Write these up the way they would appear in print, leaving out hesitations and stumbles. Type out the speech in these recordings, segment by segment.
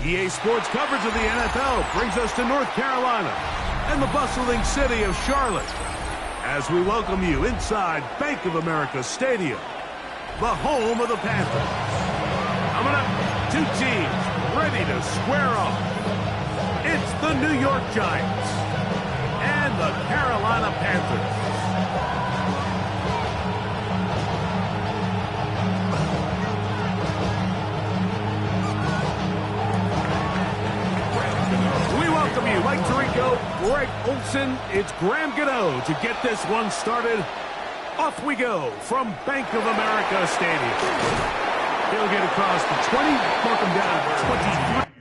EA Sports coverage of the NFL brings us to North Carolina and the bustling city of Charlotte as we welcome you inside Bank of America Stadium, the home of the Panthers. Coming up, two teams ready to square off. It's the New York Giants and the Carolina Panthers. Mike Tirico, Greg Olson, it's Graham Gano to get this one started. Off we go from Bank of America Stadium. He'll get across the 20, mark him down to 23.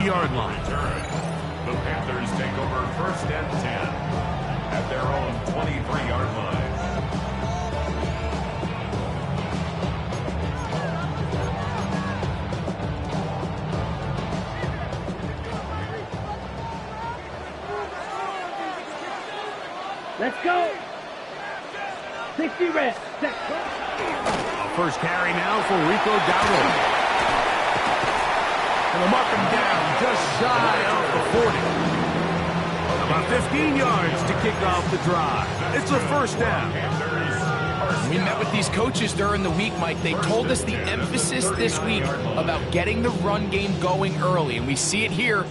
Yard line. The Panthers take over first and 10 at their own 23-yard line. Let's go. 60 reps. First carry now for Rico Dowdle. And they'll mark him down just shy of the 40. About 15 yards to kick off the drive. It's a first down. We met with these coaches during the week, Mike. They told us the emphasis this week about getting the run game going early, and we see it here.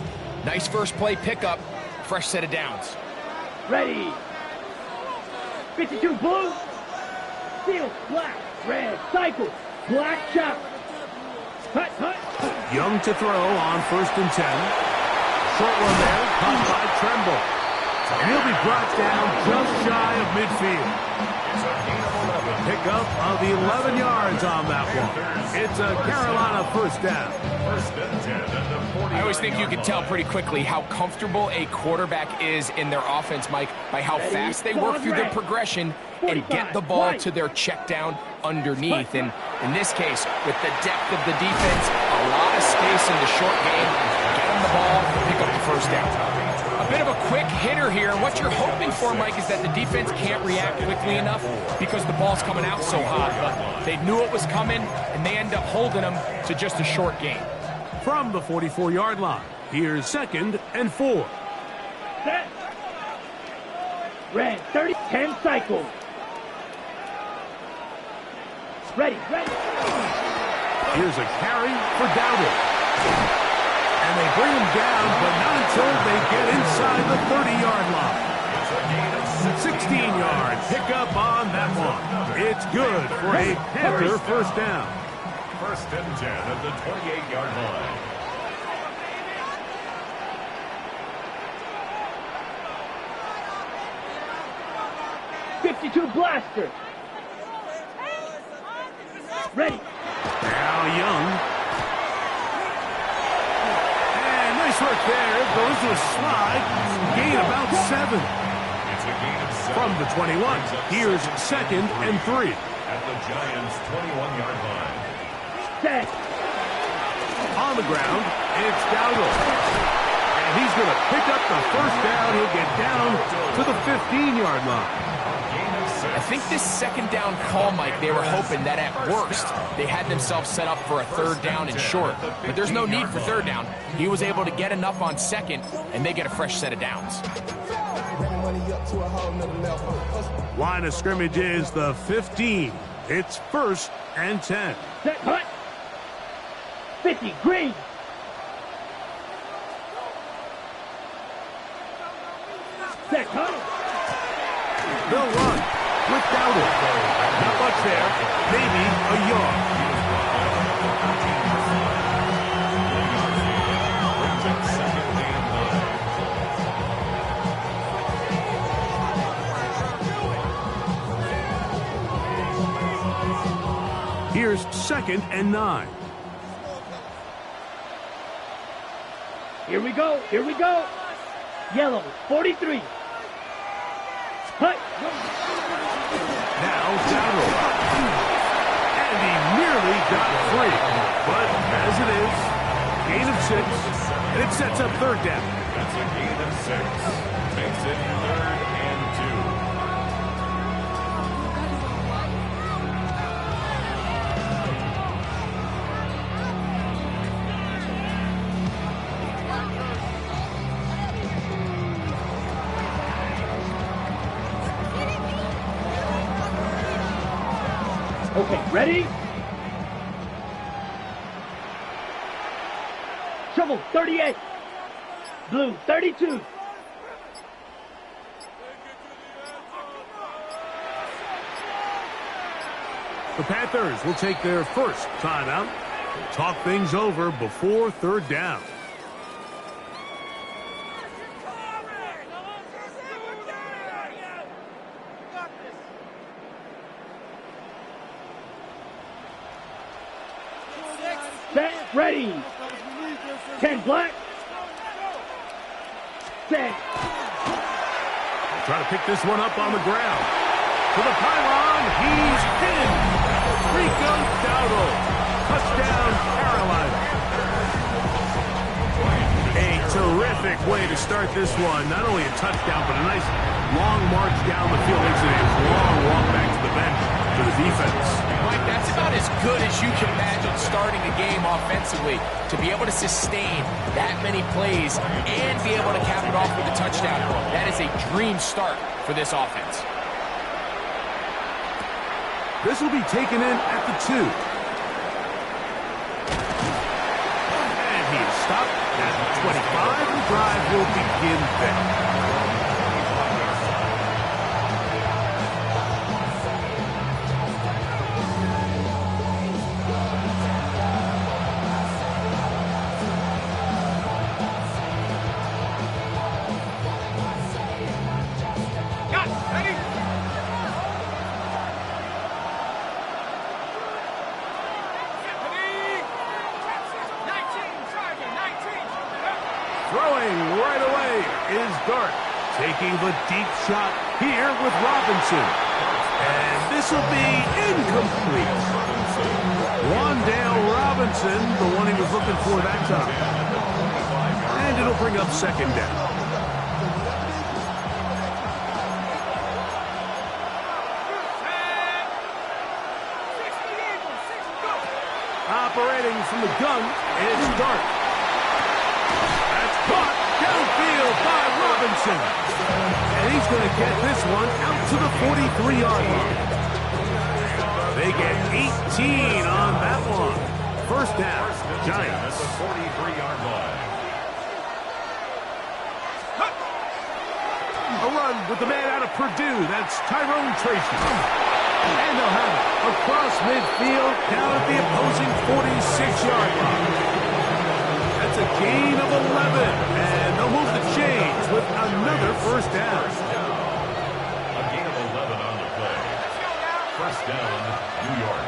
Nice first play pickup, fresh set of downs. Ready. 52 blue. Steel, black, red, cycle, black chop. Hut, hut. Young to throw on first and 10. Short one there, caught by Tremble. And he'll be brought down just shy of midfield. It's a gain of 11. Pickup of 11 yards on that one. It's a Carolina first down. First and 10 at the 40. I always think you can tell pretty quickly how comfortable a quarterback is in their offense, Mike, by how fast they work through their progression and get the ball to their check down underneath. And in this case, with the depth of the defense, a lot of space in the short game, get them the ball, pick up the first down. A bit of a quick hitter here. What you're hoping for, Mike, is that the defense can't react quickly enough because the ball's coming out so hot. But they knew it was coming, and they end up holding them to just a short gain. From the 44-yard line, here's 2nd and 4. Set. Red, 30, 10 cycles. Ready. Here's a carry for Dowdle. And they bring him down, but not until they get inside the 30-yard line. 16-yard pickup on that one. It's good for a Panther first down. First and 10 at the 28-yard line. '52 blaster. Ready. Now Young. And nice work there. Goes to a slide. Gain about 7. It's a gain of 7. From the 21, here's 2nd and 3. At the Giants' 21-yard line. Set. On the ground, it's Dowdle. And he's going to pick up the first down. He'll get down to the 15-yard line. I think this second down call, Mike, they were hoping that at worst they had themselves set up for a third down and short. But there's no need for third down. He was able to get enough on second, and they get a fresh set of downs. Line of scrimmage is the 15. It's 1st and 10. Set. Hut. 50 green. Set. Hut. They'll run with Dowdle. Not much there. Maybe a yard. Here's 2nd and 9. Here we go. Yellow, 43. Hut. Now Dowdle. And he nearly got free. But as it is, gain of 6. And it sets up 3rd down. That's a gain of 6. Makes it 3rd and 2. Okay, ready? Shovel, 38. Blue, 32. The Panthers will take their first timeout and talk things over before 3rd down. Set, ready. 10 black. Set. Try to pick this one up on the ground. To the pylon, he's in. Rico Dowdle. Touchdown, Carolina. A terrific way to start this one. Not only a touchdown, but a nice long march down the field. Makes it a long walk back to the bench for the defense. Mike, that's about as good as you can imagine starting a game offensively. To be able to sustain that many plays and be able to cap it off with a touchdown, that is a dream start for this offense. This will be taken in at the 2. And he is stopped at the 25. The drive will begin there. Throwing right away is Dart. Taking the deep shot here with Robinson. And this will be incomplete. Wandale Robinson, the one he was looking for that time. And it'll bring up second down. Operating from the gun, it's Dart. That's caught downfield by Robinson. And he's going to get this one out to the 43-yard line. They get 18 on that one. First down, Giants. At the 43-yard line. A run with the man out of Purdue. That's Tyrone Tracy. And they'll have it across midfield down at the opposing 46-yard line. That's a gain of 11. And they'll move the chains with another first down. A gain of 11 on the play. First down, New York.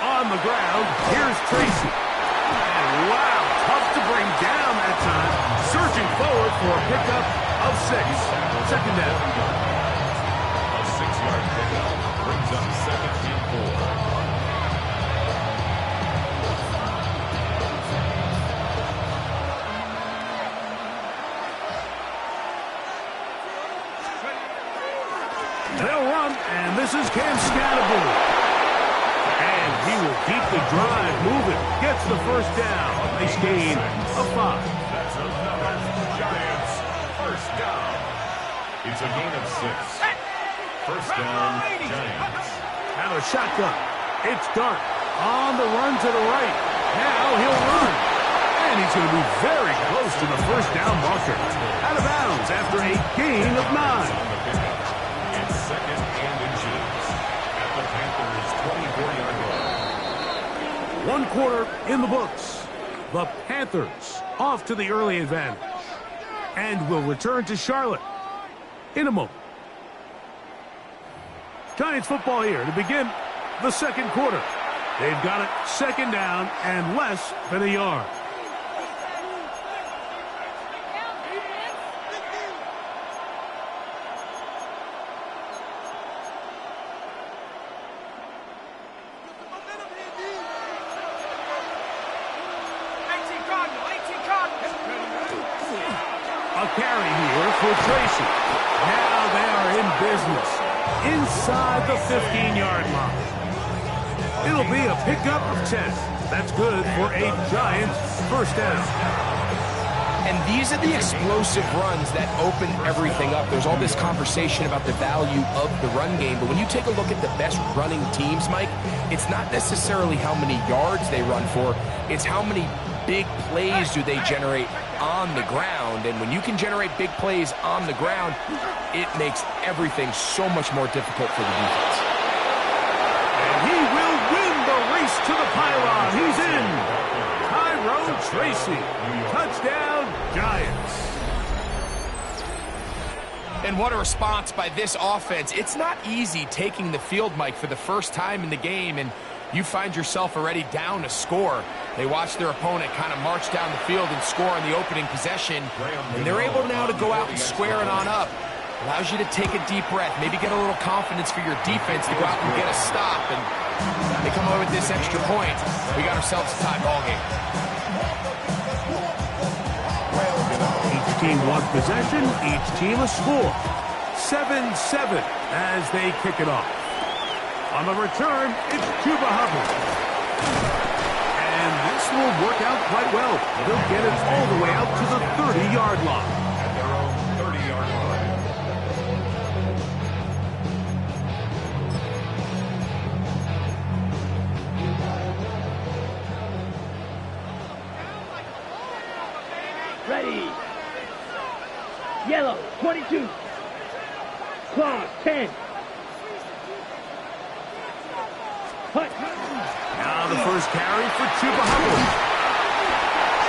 On the ground, here's Tracy. And wow, tough to bring down that time. Surging forward for a pickup of 6. Second down. A 6-yard pickup brings up second and 4. They'll run, and this is Cam Scatterbury. And he will keep the drive moving. Gets the first down. Nice gain of 5. That's another Giants first down. It's a gain of 6. First down, Giants. Now a shotgun. It's Dart on the run to the right. Now he'll run. And he's going to be very close to the first down marker. Out of bounds after a gain of 9. It's second and inches at the Panthers' 24-yard line. 1 quarter in the books. The Panthers off to the early advantage. And will return to Charlotte in a moment. Giants football here to begin the second quarter. They've got it second down and less than a yard. A carry here for Tracy. Now they are in business inside the 15-yard line. It'll be a pickup of 10. That's good for a Giants first down. And these are the explosive runs that open everything up. There's all this conversation about the value of the run game, but when you take a look at the best running teams, Mike, it's not necessarily how many yards they run for, it's how many big plays do they generate on the ground. And when you can generate big plays on the ground, it makes everything so much more difficult for the defense. And he will win the race to the pylon. He's in. Tyrone Tracy. Touchdown, Giants. And what a response by this offense. It's not easy taking the field, Mike, for the first time in the game, and you find yourself already down a score. They watch their opponent kind of march down the field and score on the opening possession, and they're able now to go out and square it on up. Allows you to take a deep breath, maybe get a little confidence for your defense to go out and get a stop, and they come away with this extra point. We got ourselves a tie ball game. Each team one possession, each team a score. 7-7 as they kick it off. On the return, it's Chuba Hubbard. And this will work out quite well. They'll get it all the way out to the 30-yard line. At their own 30-yard line. Ready. Yellow, 22. Clock, 10. Hut. Now the first carry for Chuba Hubbard.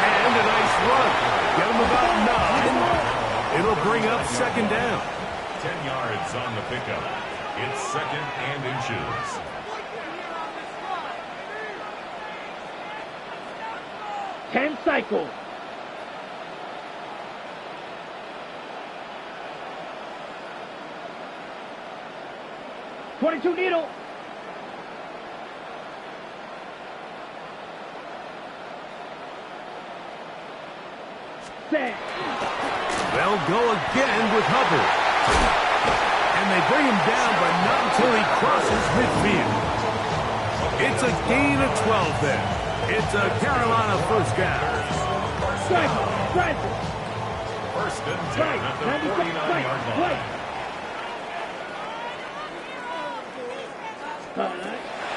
And a nice run. Get him about 9. It'll bring up second down. 10 yards on the pickup. It's second and inches. 10 cycles. .22 needle. Set. They'll go again with Hubbard. And they bring him down, but not until he crosses midfield. It's a gain of 12 there. It's a Carolina first down. Cycle. Present. First and 10 at the 49-yard line.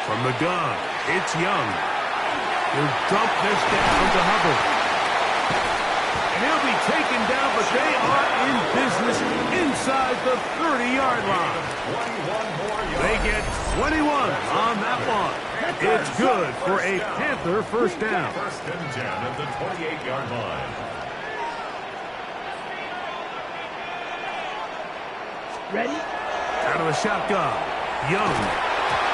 From the gun, it's Young. He'll dump this down to Hubbard. And he'll be taken down, but they are in business inside the 30-yard line. They get 21 on that one. It's good for a Panther first down. First and 10 at the 28-yard line. Ready? Out of the shotgun, Young.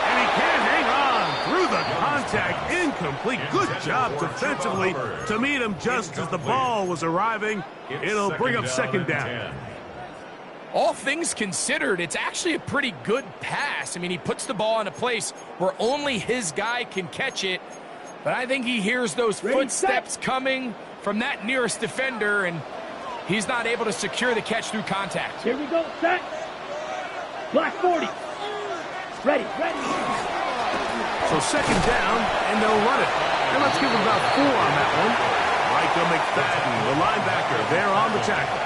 And he can't hang on through the contact. Incomplete. Good job defensively to meet him just as the ball was arriving. It'll bring up second down. All things considered, it's actually a pretty good pass. I mean, he puts the ball in a place where only his guy can catch it. But I think he hears those footsteps coming from that nearest defender, and he's not able to secure the catch through contact. Here we go. Set. Black 40. Ready. So second down, and they'll run it. And let's give them about 4 on that one. Michael McFadden, the linebacker, there on the tackle.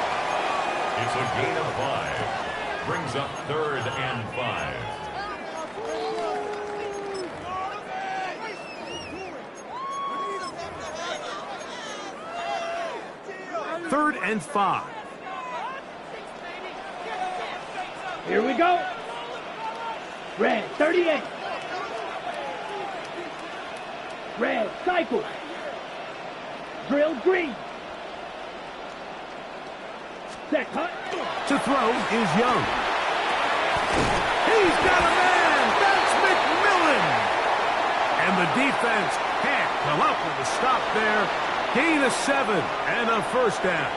It's a gain of 5. Brings up 3rd and 5. 3rd and 5. Here we go. Red, 38. Red, cycle. Drill green. Set, cut. To throw is Young. He's got a man. That's McMillan. And the defense can't come up with a stop there. Gain of 7 and a first down.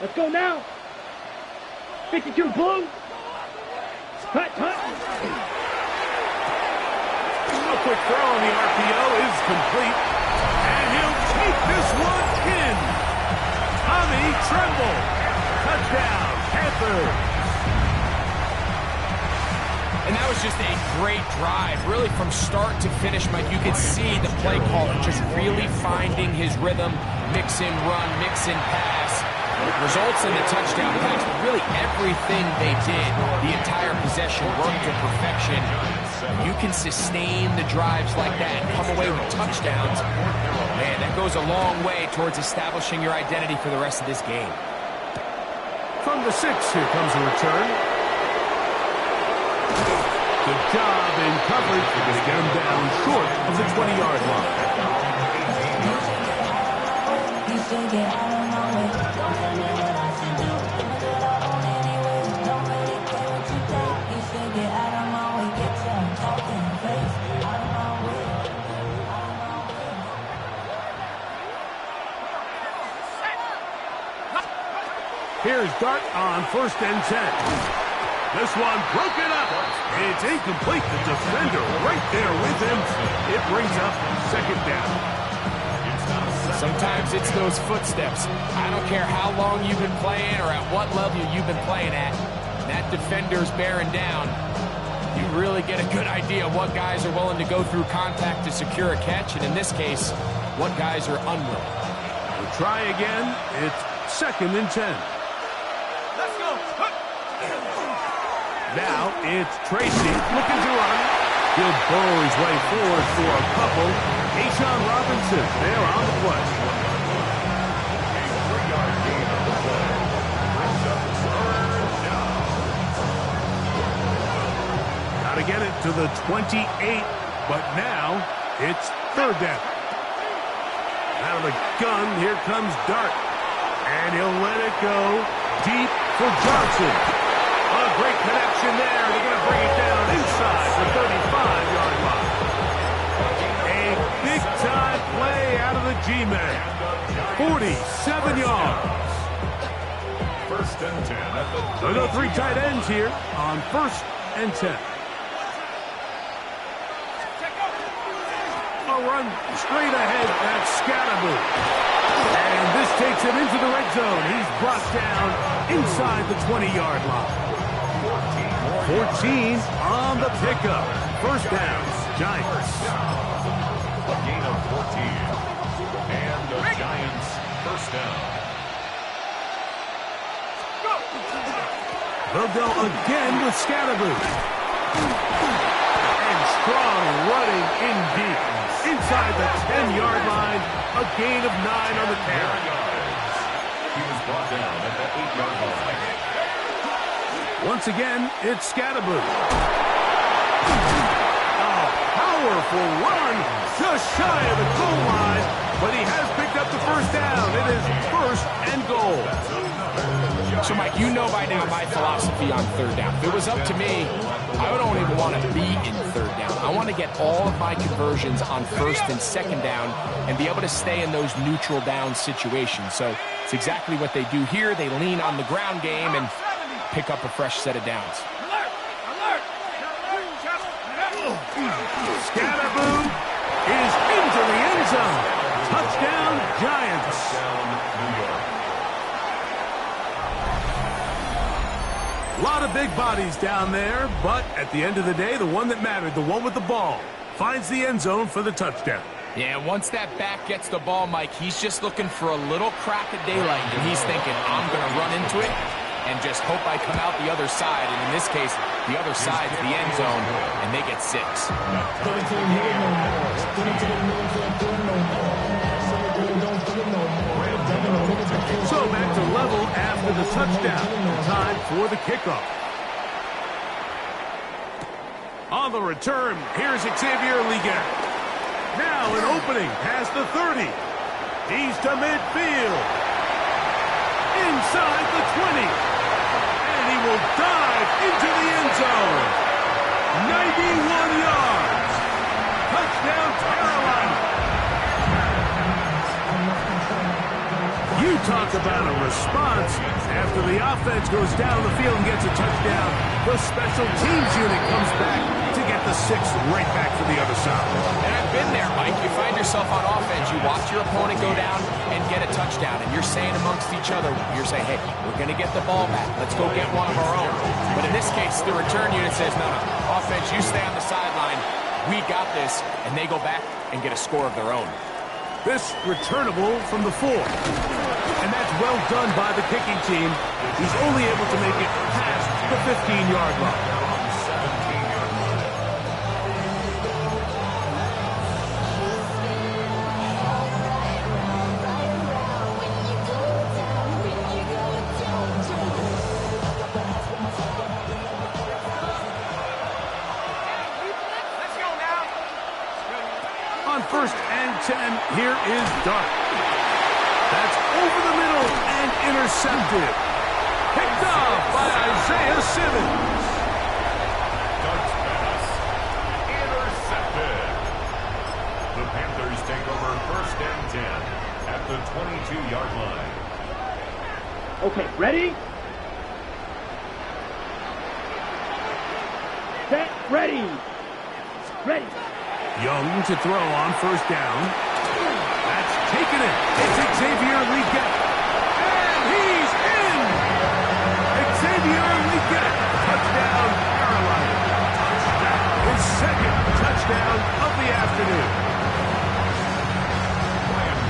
Let's go now. 52 blue. Cut. A quick throw on the RPO is complete. And he'll take this one in. Tommy Tremble. Touchdown, Panthers. And that was just a great drive, really from start to finish, Mike. You could see the play caller just really finding his rhythm, mix in run, mix in pass. Results in the touchdown pass. Really everything they did, the entire possession worked to perfection. You can sustain the drives like that and come away with touchdowns. Man, that goes a long way towards establishing your identity for the rest of this game. From the 6, here comes a return. Good job in coverage. They're going to get him down short of the 20-yard line. Here's Dart on 1st and 10. This one broken up. It's incomplete. The defender right there with him. It brings up second down. Sometimes it's those footsteps. I don't care how long you've been playing or at what level you've been playing at. That defender's bearing down. You really get a good idea of what guys are willing to go through contact to secure a catch, and in this case, what guys are unwilling. We'll try again. It's 2nd and 10. Now it's Tracy looking to run. He'll burrow his way forward for a couple. Ashawn Robinson there on the play. A 3-yard gain on the play. Brings up 3rd down. Got to get it to the 28, but now it's third down. Out of the gun, here comes Dart. And he'll let it go deep for Johnson. A great connection there. They're going to bring it down inside the 35-yard line. A big-time play out of the G-Man. 47 yards. First and 10 at the 32. They'll go three tight ends here on first and 10. A run straight ahead. That's Scatterboo. And this takes him into the red zone. He's brought down inside the 20-yard line. 14 on the pickup. First down, Giants. A gain of 14. And the Giants first down. They'll go again with Scatterboo. And strong running in deep. Inside the 10-yard line, a gain of 9 on the carry. He was brought down at the 8-yard line. Once again, it's Scatterboo. A powerful run just shy of the goal line, but he has picked up the first down. It is first and goal. So, Mike, you know by now my philosophy on third down. If it was up to me, I don't even want to be in third down. I want to get all of my conversions on first and second down and be able to stay in those neutral down situations. So it's exactly what they do here. They lean on the ground game and pick up a fresh set of downs. Scatterboo is into the end zone. Touchdown, Giants. New York. A lot of big bodies down there, but at the end of the day, the one that mattered, the one with the ball, finds the end zone for the touchdown. Yeah, once that back gets the ball, Mike, he's just looking for a little crack of daylight, and he's thinking, I'm going to run into it and just hope I come out the other side. And in this case, the other side's the end zone, and they get 6. So back to level after the touchdown. Time for the kickoff. On the return, here's Xavier Leggett. Now an opening past the 30. He's to midfield. Inside the 20. And he will dive into the end zone. 91 yards. Touchdown, Carolina. You talk about a response. After the offense goes down the field and gets a touchdown, the special teams unit comes back to get the 6 right back for the other side. And I've been there, Mike. You find yourself on offense, you watch your opponent go down and get a touchdown, and you're saying amongst each other, you're saying, hey, we're going to get the ball back. Let's go get one of our own. But in this case, the return unit says, no, offense, you stay on the sideline. We got this, and they go back and get a score of their own. This returnable from the 4. And that's well done by the kicking team. He's only able to make it past the 15-yard line. On first and 10, here is Dart. That's over the middle and intercepted. Picked off by Isaiah Simmons. Dart's pass intercepted. The Panthers take over first and 10 at the 22-yard line. Okay, ready? Set, ready. Ready. Young to throw on first down. That's taken it. It's Xavier Leggett. And he's in. Xavier Leggett. Touchdown, Carolina. His second touchdown of the afternoon.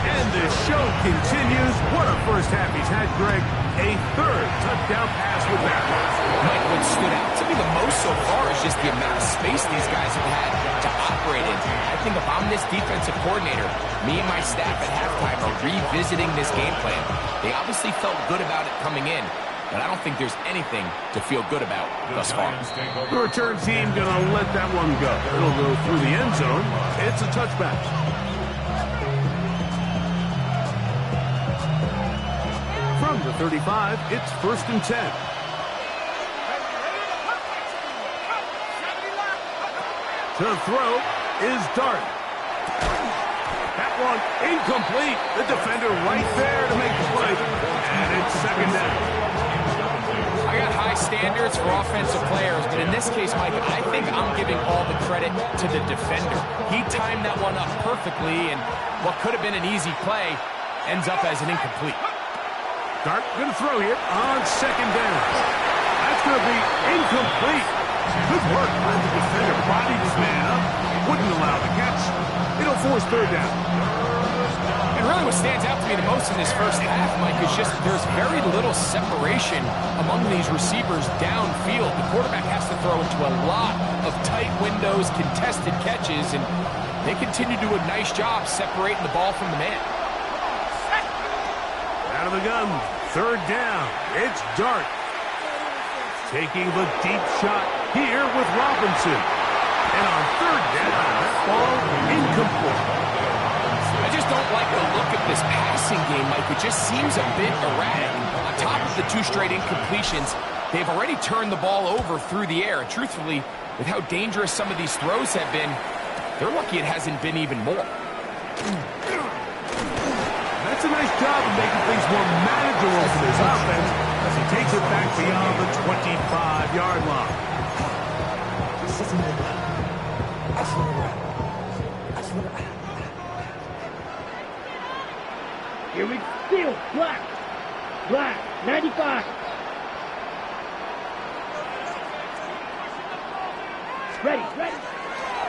And the show continues. What a first half he's had, Greg. A third touchdown pass with that. Mike, what stood out to me the most so far is just the amount of space these guys have had to operate in. I think if I'm this defensive coordinator, me and my staff at halftime are revisiting this game plan. They obviously felt good about it coming in, but I don't think there's anything to feel good about thus far. The return team going to let that one go. It'll go through the end zone. It's a touchback. From the 35, it's 1st and 10. To throw is Dart. That one incomplete. The defender right there to make the play. And it's 2nd down. I got high standards for offensive players, but in this case, Mike, I think I'm giving all the credit to the defender. He timed that one up perfectly, and what could have been an easy play ends up as an incomplete. Dart going to throw here on 2nd down. That's going to be incomplete. Good work by the defender. Bodied his man up. Wouldn't allow the catch. It'll force 3rd down. And really what stands out to me the most in this first half, Mike, is just there's very little separation among these receivers downfield. The quarterback has to throw into a lot of tight windows, contested catches, and they continue to do a nice job separating the ball from the man. Out of the gun, 3rd down. It's Dart. Taking the deep shot here with Robinson. And on 3rd down, that ball incomplete. I just don't like the look of this passing game, Mike. It just seems a bit erratic. On top of the 2 straight incompletions, they've already turned the ball over through the air. And truthfully, with how dangerous some of these throws have been, they're lucky it hasn't been even more. That's a nice job of making things more manageable for this offense as he takes it back beyond the 25-yard line. Here we go. Black. Black. 95. Ready.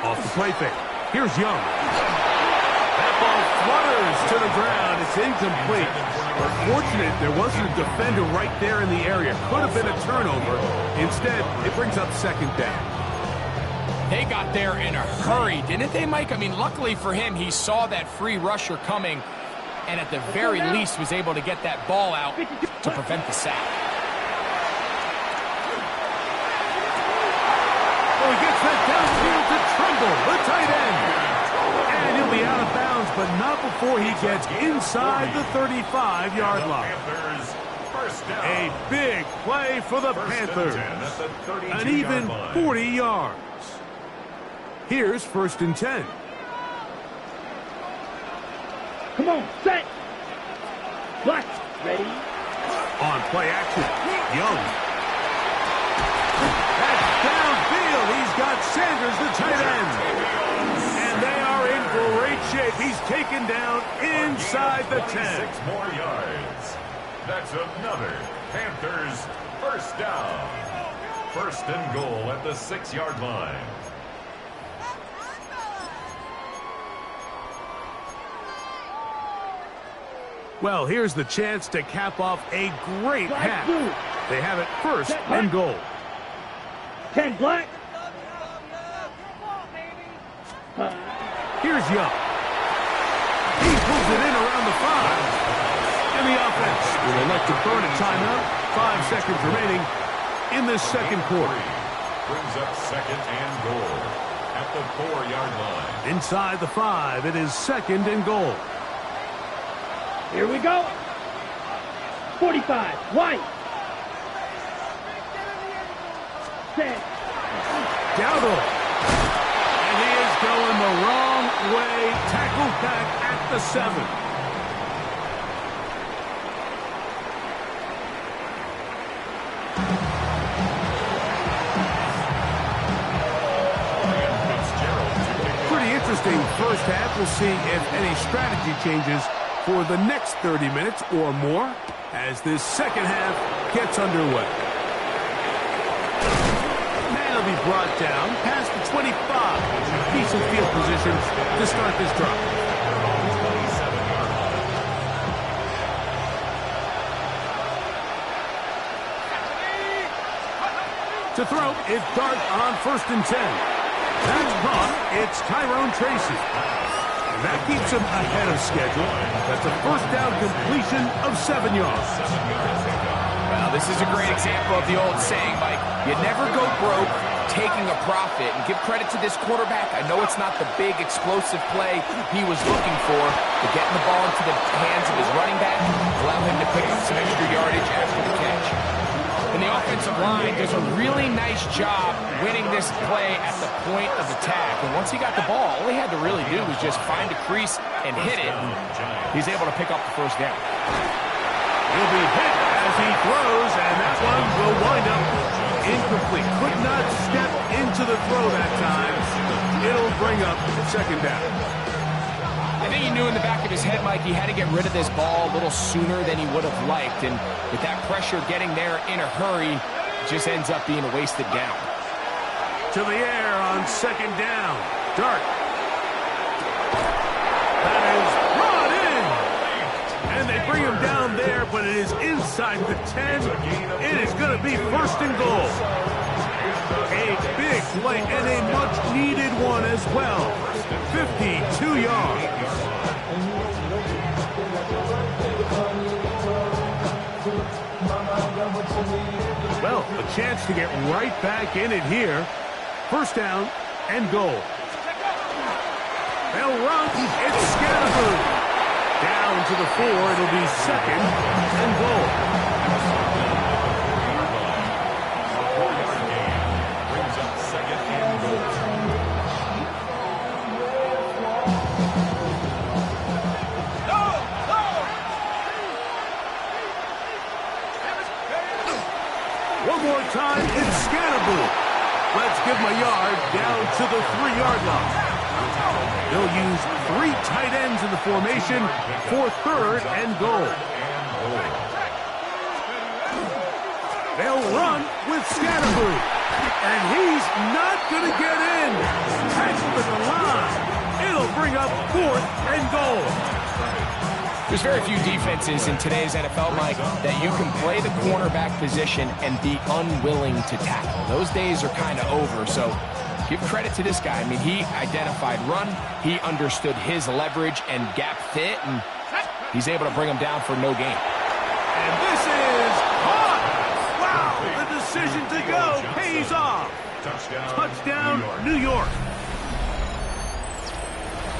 Off the play fake. Here's Young. That ball flutters to the ground. It's incomplete. Fortunate there wasn't a defender right there in the area. Could have been a turnover. Instead, it brings up 2nd down. They got there in a hurry, didn't they, Mike? I mean, luckily for him, he saw that free rusher coming, and at the very least was able to get that ball out to prevent the sack. Oh, he gets that downfield to Tremble, the tight end. And he'll be out of bounds, but not before he gets inside the 35-yard line. A big play for the Panthers. An even 40 yards. Here's 1st and 10. Come on, set. Black. Ready. On play action, Young. That's downfield. He's got Sanders, the tight end. And they are in great shape. He's taken down inside the 10. 6 more yards. That's another Panthers 1st down. 1st and goal at the 6-yard line. Well, here's the chance to cap off a great half. They have it 1st and goal. 10 Black. Here's Young. He pulls it in around the 5. And the offense will elect to burn a timeout. 5 seconds remaining in this 2nd quarter. Brings up 2nd and goal at the 4-yard line. Inside the 5, it is 2nd and goal. Here we go. 45. White. Set. Dowdle. And he is going the wrong way. Tackled back at the 7. Interesting first half. We'll see if any strategy changes for the next 30 minutes or more as this 2nd half gets underway. Man will be brought down past the 25. Decent field position to start this drive. To throw, it's Dart on 1st and 10. That's caught. It's Tyrone Tracy. And that keeps him ahead of schedule. That's a 1st down completion of 7 yards. Well, this is a great example of the old saying, Mike. You never go broke taking a profit. And give credit to this quarterback. I know it's not the big, explosive play he was looking for, but getting the ball into the hands of his running back allowed him to pick up some extra yardage after the catch. And the offensive line does a really nice job winning this play at the point of attack. And once he got the ball, all he had to really do was just find a crease and hit it. He's able to pick up the first down. He'll be hit as he throws, and that one will wind up incomplete. Could not step into the throw that time. It'll bring up second down. I think he knew in the back of his head, Mike, he had to get rid of this ball a little sooner than he would have liked. And with that pressure getting there in a hurry, it just ends up being a wasted down. To the air on second down. Dart. That is brought in. And they bring him down there, but it is inside the 10. It is going to be first and goal. A big play and a much-needed one as well. 52 yards. Well, a chance to get right back in it here. First down and goal. They'll run. It's Scatterboo. Down to the 4. It'll be second and goal. One more time, it's Scatterboo. Let's give him a yard down to the 3-yard line. They'll use 3 tight ends in the formation for third and goal. They'll run with Scatterboo. And he's not going to get in. Tackled at the line. It'll bring up fourth and goal. There's very few defenses in today's NFL, Mike, that you can play the cornerback position and be unwilling to tackle. Those days are kind of over, so give credit to this guy. I mean, he identified run, he understood his leverage and gap fit, and he's able to bring him down for no gain. And this is caught! Wow, the decision to go pays off. Touchdown, New York.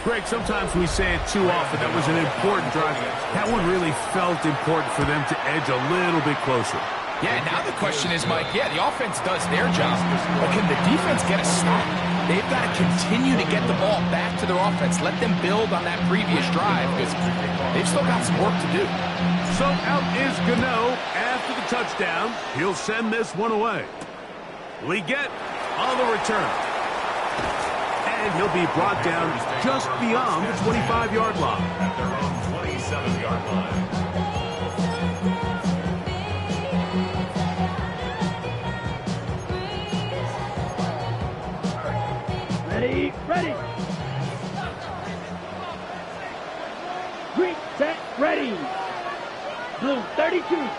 Greg, sometimes we say it too often. That was an important drive. That one really felt important for them to edge a little bit closer. Yeah, now the question is, Mike, yeah, the offense does their job, but can the defense get a stop? They've got to continue to get the ball back to their offense. Let them build on that previous drive because they've still got some work to do. So out is Gano after the touchdown. He'll send this one away. Leggett on the return. And he'll be brought down just beyond the 25-yard line. At their own 27-yard line. Ready, ready. Green, set, ready. Blue, 32.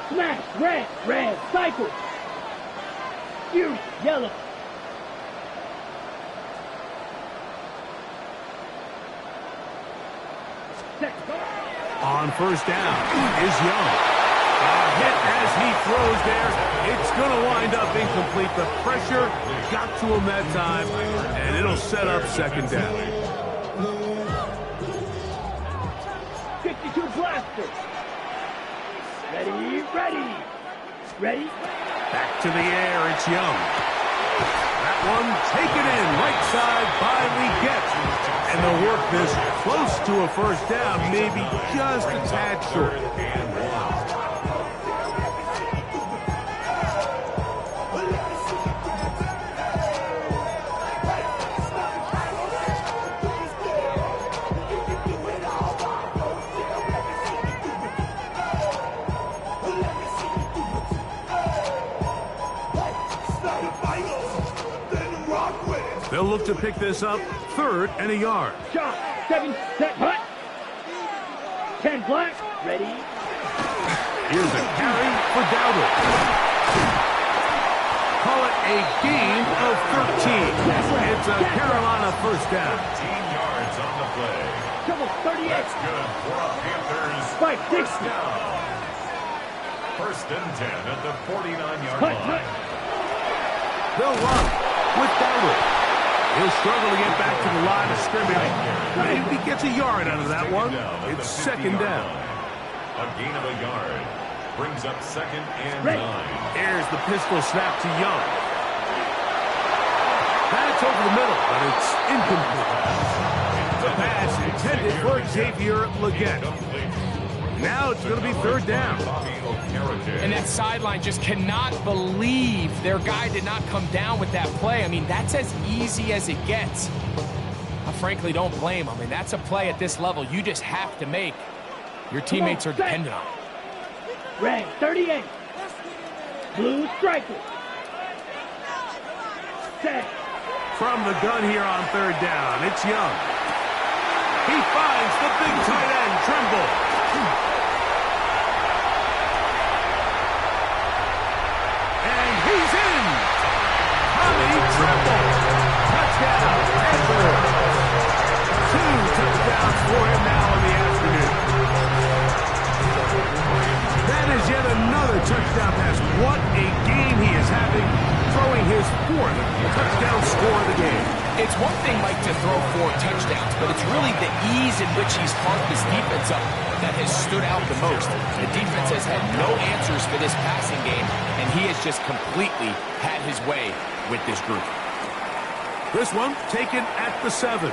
Smash, red, cycle. Fury, yellow. On first down is Young. A hit as he throws there. It's going to wind up incomplete. The pressure got to him that time, and it'll set up second down. 52 blaster. Ready, ready. Ready. Back to the air, it's Young. That one taken in, right side by Leggett. And they'll work this close to a first down, maybe just a tad short. They'll look to pick this up, third and a yard. Shot, 7, set, hut. 10 black, ready. Here's a carry for Dowdle. Call it a gain of 13. It's a Carolina first down. 15 yards on the play. Double 38. That's good for a Panthers Spike, first 60. down. First and 10 at the 49-yard Cut, line. They'll run without it. He'll struggle to get back to the line of scrimmage. Maybe he gets a yard out of that one. It's second down. A gain of a yard brings up second and Ready. 9. Here's the pistol snap to Young. That's over the middle, but it's incomplete. The pass intended for Xavier Legette. Now it's going to be third down. And that sideline just cannot believe their guy did not come down with that play. I mean, that's as easy as it gets. I frankly don't blame him. I mean, that's a play at this level you just have to make. Your teammates are dependent on it. Red, 38. Blue striker. Set. From the gun here on third down, it's Young. He finds the big tight end, Trimble. And he's in. Tommy Trimble. Touchdown, Panthers. 2 touchdowns for him now in the afternoon. That is yet another touchdown pass. What a game he is having, throwing his 4th touchdown score of the game. It's one thing, Mike, to throw 4 touchdowns, but it's really the ease in which he's parked this defense up that has stood out the most. The defense has had no answers for this passing game, and he has just completely had his way with this group. This one taken at the 7.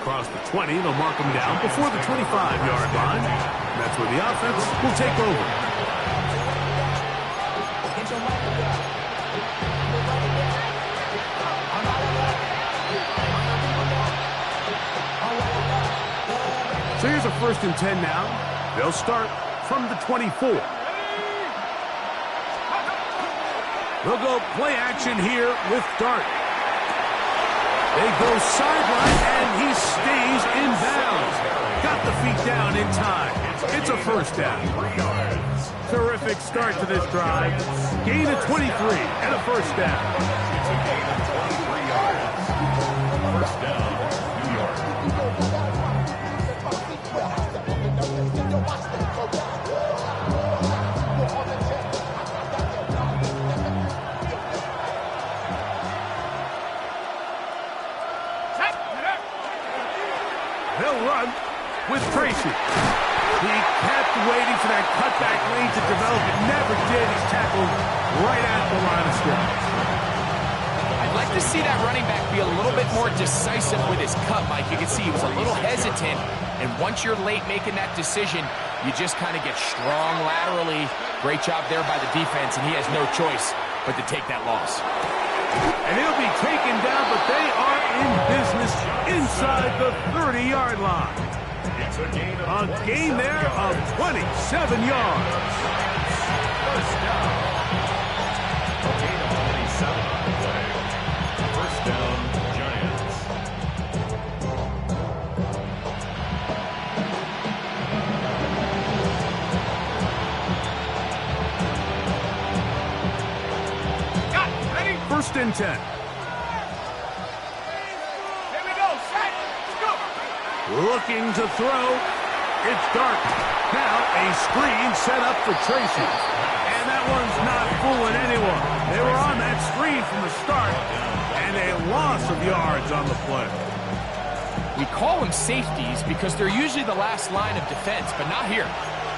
Across the 20, they'll mark him down before the 25-yard line. That's where the offense will take over. So here's a 1st and 10 now. They'll start from the 24. They'll go play action here with Dart. They go sideline, and he stays in bounds. Got the feet down in time. It's a first down. Terrific start to this drive. Gain of 23 and a first down. It's a gain of 23 yards. First down, New York. They'll run with Tracy. He kept waiting for that cutback lane to develop. It never did. He's tackled right at the line of scrimmage. I'd like to see that running back be a little bit more decisive with his cut, Mike. You can see he was a little hesitant, and once you're late making that decision, you just kind of get strong laterally. Great job there by the defense, and he has no choice but to take that loss. And he'll be taken down, but they are in business inside the 30-yard line. It's a gain of A gain there of 27 yards. First down. A gain of 27 on the play. First down, Giants. First and 10. Looking to throw. It's Dart. Now a screen set up for Tracy. And that one's not fooling anyone. They were on that screen from the start. And a loss of yards on the play. We call them safeties because they're usually the last line of defense, but not here.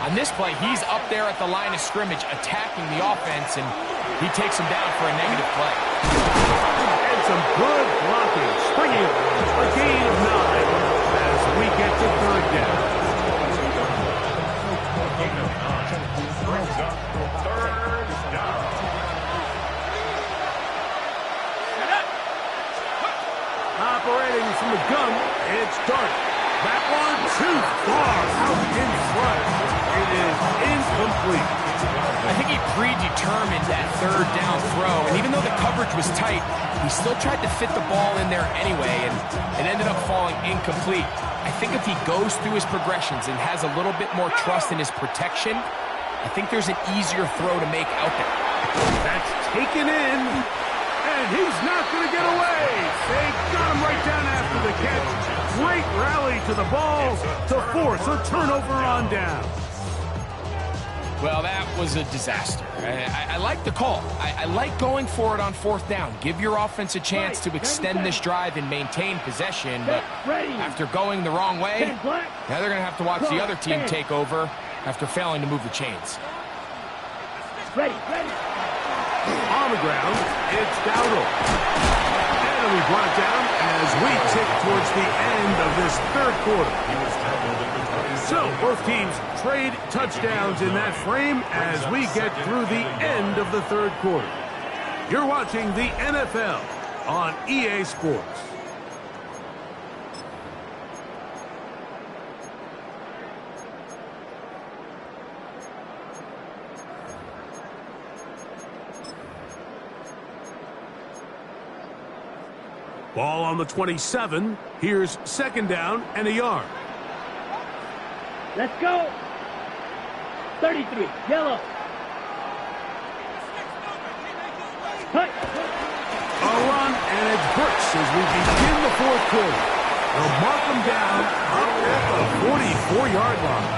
On this play, he's up there at the line of scrimmage attacking the offense, and he takes him down for a negative play. And some good blocking. Springing a gain of 9 as we get to third down. A gain of 9 brings up third down. Operating from the gun, it's Dart. That one too far out in front. It is incomplete. I think he predetermined that third down throw, and even though the coverage was tight, he still tried to fit the ball in there anyway, and it ended up falling incomplete. I think if he goes through his progressions and has a little bit more trust in his protection, I think there's an easier throw to make out there. That's taken in, and he's not going to get away. They got him right down after the catch. Great rally to the ball to force a turnover on down. Well, that was a disaster. I like the call. I like going for it on 4th down. Give your offense a chance to extend this drive and maintain possession, but after going the wrong way, now they're going to have to watch the other team take over after failing to move the chains. Ready. On the ground, it's Dowdle. And it'll be brought down as we tick towards the end of this 3rd quarter. So, both teams trade touchdowns in that frame as we get through the end of the 3rd quarter. You're watching the NFL on EA Sports. Ball on the 27. Here's 2nd down and a yard. Let's go. 33, yellow. Cut. A run, and it's Brooks as we begin the 4th quarter. They'll mark them down up at the 44-yard line.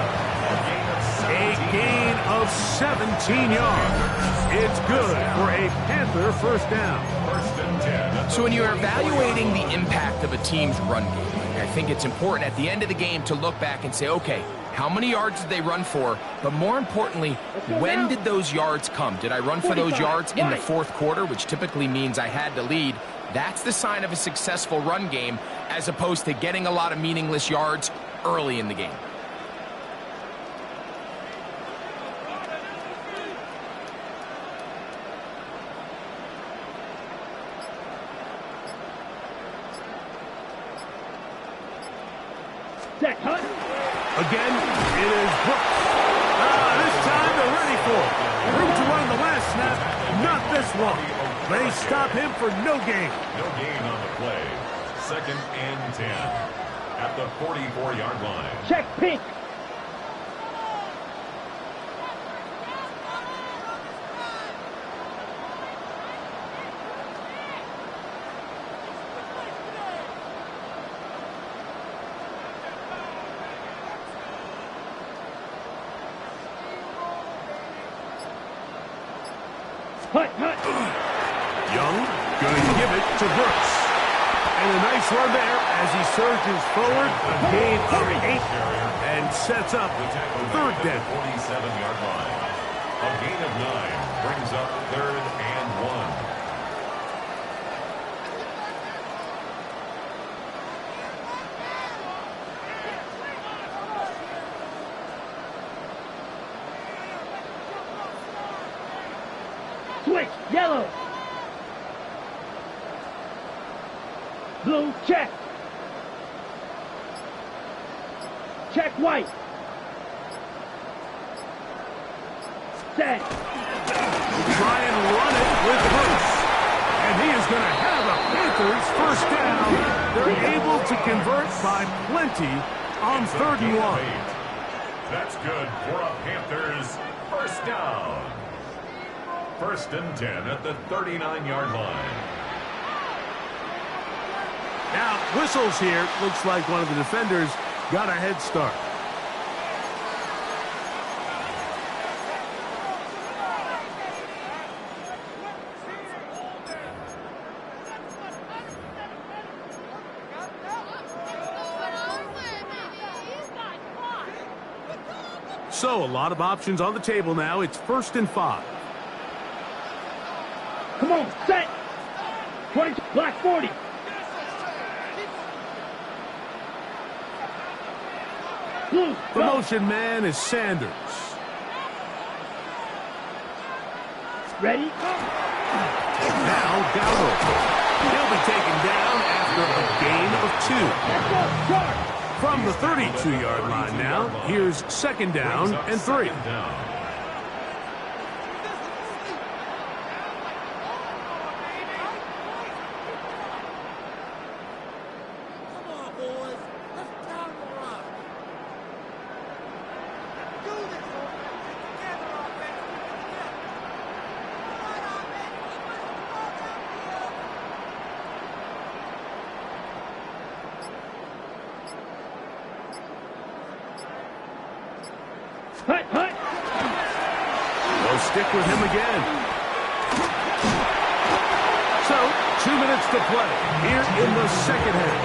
A gain of 17 yards. It's good for a Panther 1st down. So when you're evaluating the impact of a team's run game, I think it's important at the end of the game to look back and say, okay, how many yards did they run for? But more importantly, when did those yards come? Did I run for those yards in the 4th quarter, which typically means I had to lead? That's the sign of a successful run game, as opposed to getting a lot of meaningless yards early in the game. Again, it is Brooks. This time they're ready for it. Room to run the last snap, not this one. They stop him for no gain. No gain on the play. 2nd and 10 at the 44-yard line. Check pink. Young going to give it to Brooks. And a nice run there as he surges forward, a gain of 8, and sets up 3rd down. 47-yard line. A gain of 9 brings up 3rd and 1. Switch, yellow. Blue, check. Check white. Set. Try and run it with Brooks. And he is going to have a Panthers 1st down. They're able to convert by plenty on 3rd and 1. That's good for a Panthers 1st down. 1st and 10 at the 39-yard line. Now, whistles here. Looks like one of the defenders got a head start. So, a lot of options on the table now. It's 1st and 5. Come on, set. 20, black 40. Blue, The motion man is Sanders. ready? Now, Dowdle. He'll be taken down after a gain of 2. Let's go, charge. From the 32-yard line now, here's 2nd down and 3. Hut, hut. They'll stick with him again. So, 2 minutes to play here in the second half.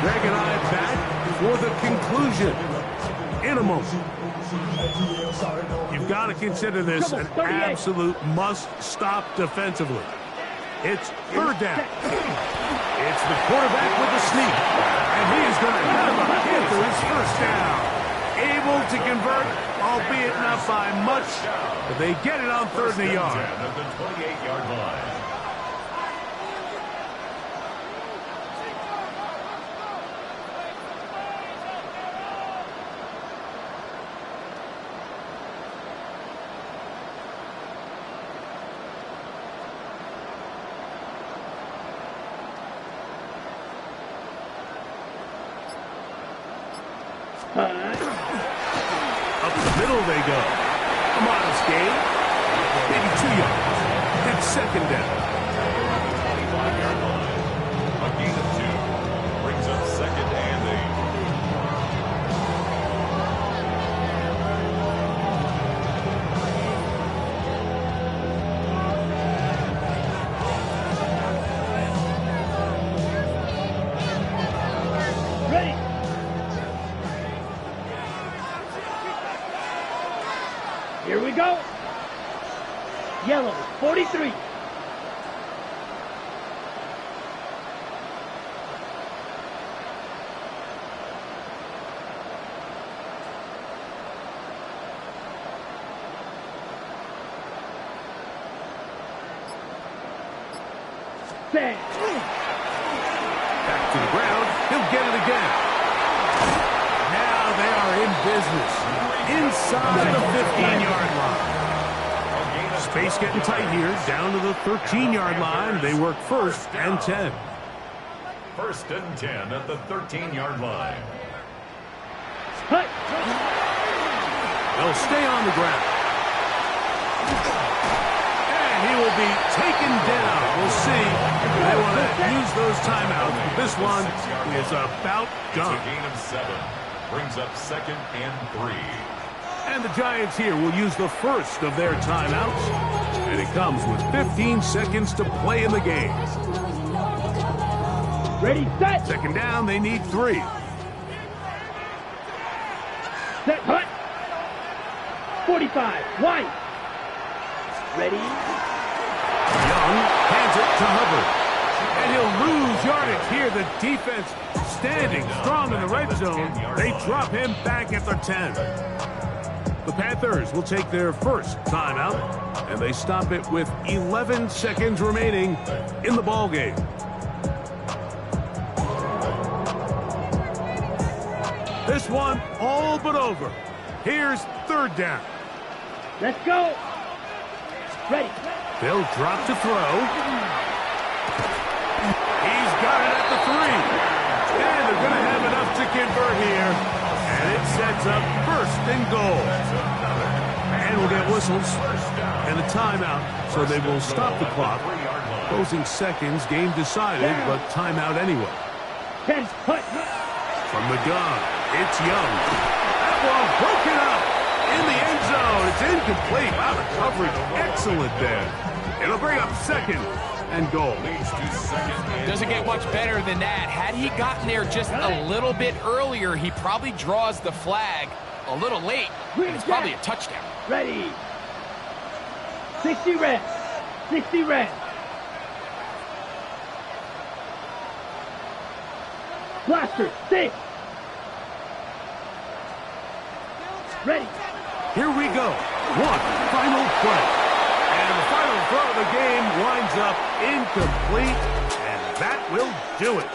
Greg and I back for the conclusion in a moment. You've got to consider this an absolute must-stop defensively. It's third down. It's the quarterback with the sneak. And he is going to have the Panthers first down. Able to convert, albeit not by much, but they get it on 3rd yard. At the 28-yard line. Up the middle they go. A modest gain. Maybe 2 yards. It's second down. 25-yard line. A gain of 2. Brings up 2nd and 8. Ready. Here we go. Yellow, 43. Set. Back to the ground. He'll get it again. Now they are in business. Inside the 15-yard line. Space getting tight here. Down to the 13-yard line. They work 1st and 10. 1st and 10 at the 13-yard line. Hut. They'll stay on the ground. And he will be taken down. We'll see if they want to use those timeouts. But this one is about done. It's a gain of 7. Brings up 2nd and 3. And the Giants here will use the first of their timeouts. And it comes with 15 seconds to play in the game. Ready, set. Second down, they need 3. Set, hut. 45, wide. Ready. Young hands it to Hubbard. And he'll lose yardage here. The defense standing strong in the red zone. They drop him back at the 10. The Panthers will take their first timeout, and they stop it with 11 seconds remaining in the ballgame. This one all but over. Here's 3rd down. Let's go. Ready. They'll drop to throw. He's got it at the 3. And they're going to have enough to convert here. And it sets up 1st and goal. And we'll get whistles and a timeout, so they will stop the clock. Closing seconds, game decided, but timeout anyway. 10, hut. From the gun, it's Young. That one broken up in the end zone. It's incomplete. Wow, the coverage excellent there. It'll bring up 2nd and goal. Doesn't get much better than that. Had he gotten there just a little bit earlier, he probably draws the flag a little late, and it's probably a touchdown. Ready. 60 red. 60 red. Blaster, 6. Ready. Here we go. One final play. And the final throw of the game winds up incomplete, and that will do it.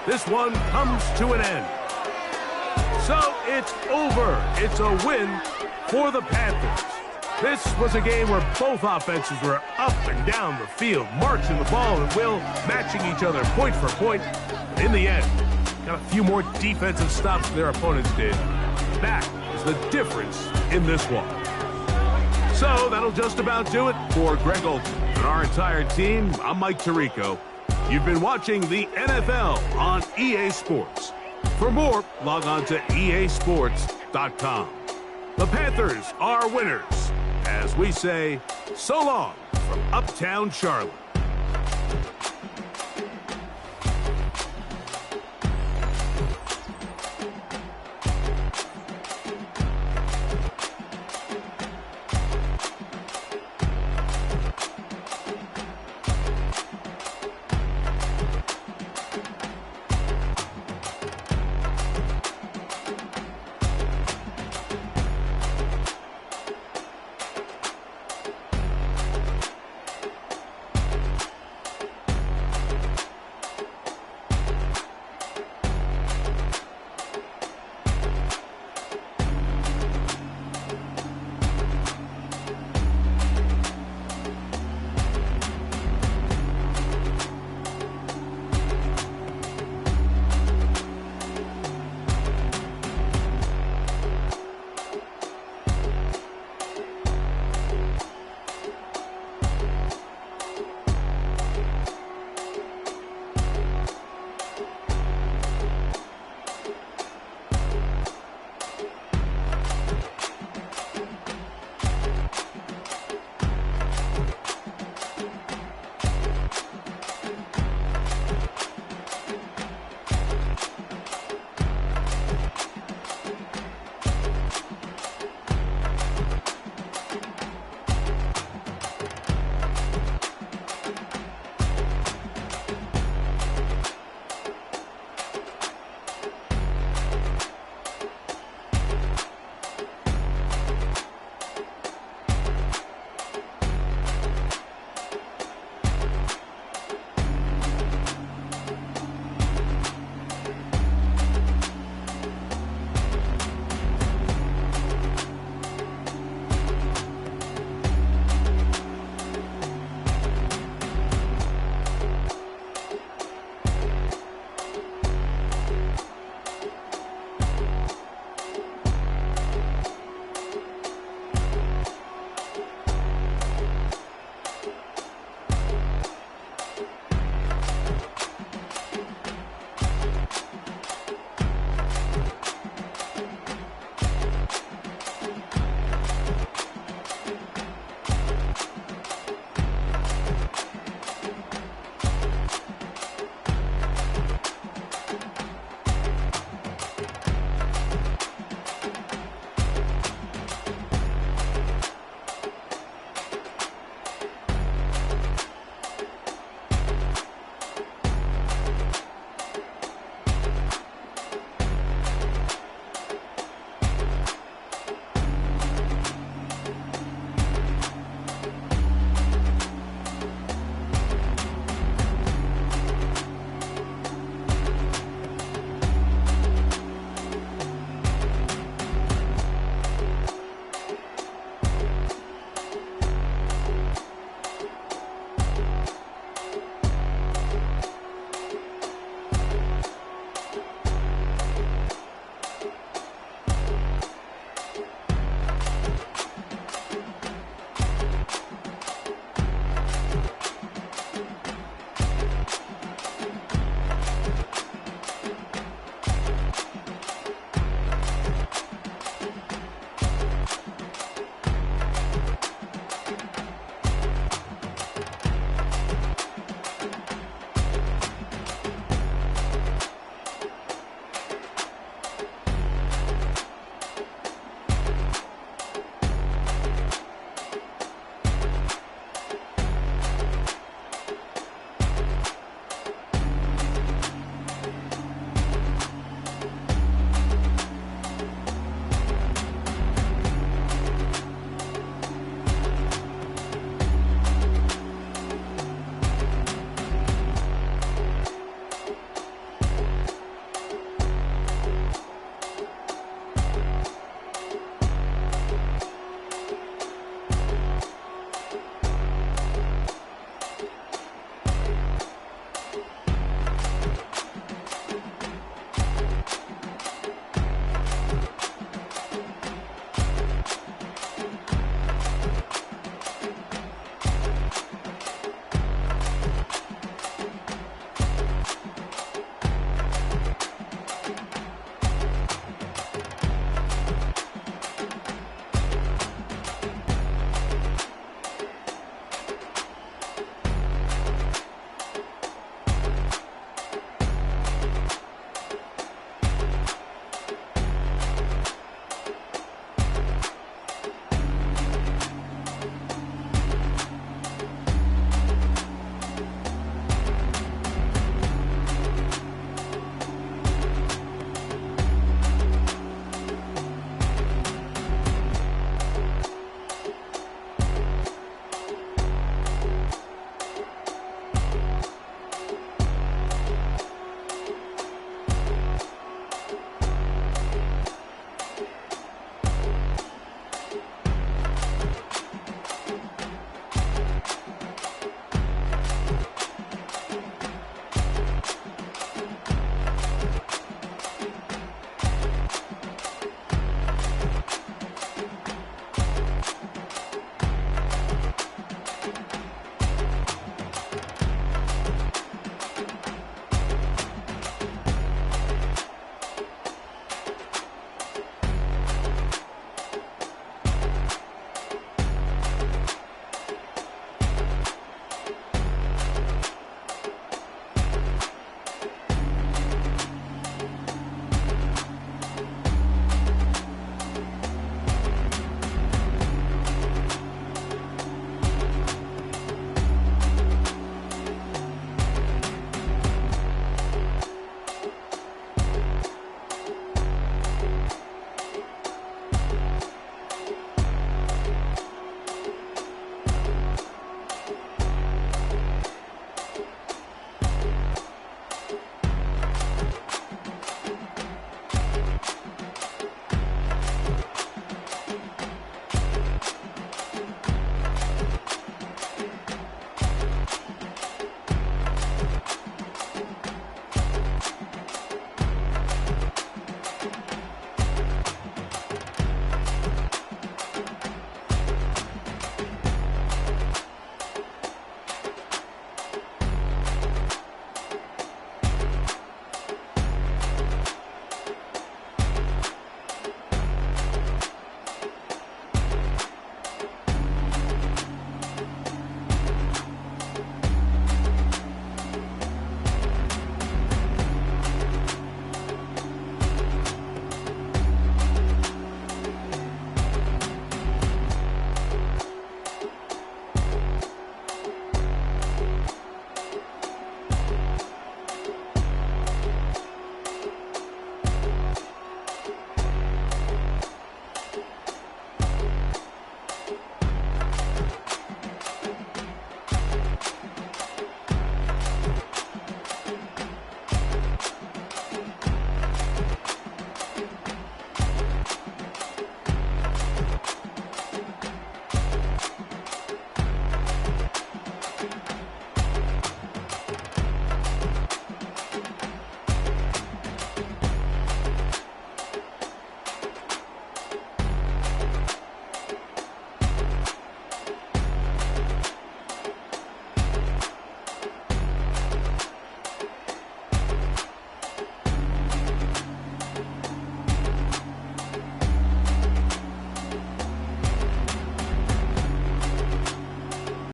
This one comes to an end. So it's over. It's a win for the Panthers. This was a game where both offenses were up and down the field, marching the ball at will, matching each other point for point. In the end, got a few more defensive stops than their opponents did. That is the difference in this one. So that'll just about do it for Greg Olson and our entire team. I'm Mike Tirico. You've been watching the NFL on EA Sports. For more, log on to easports.com. The Panthers are winners. As we say, so long from Uptown Charlotte.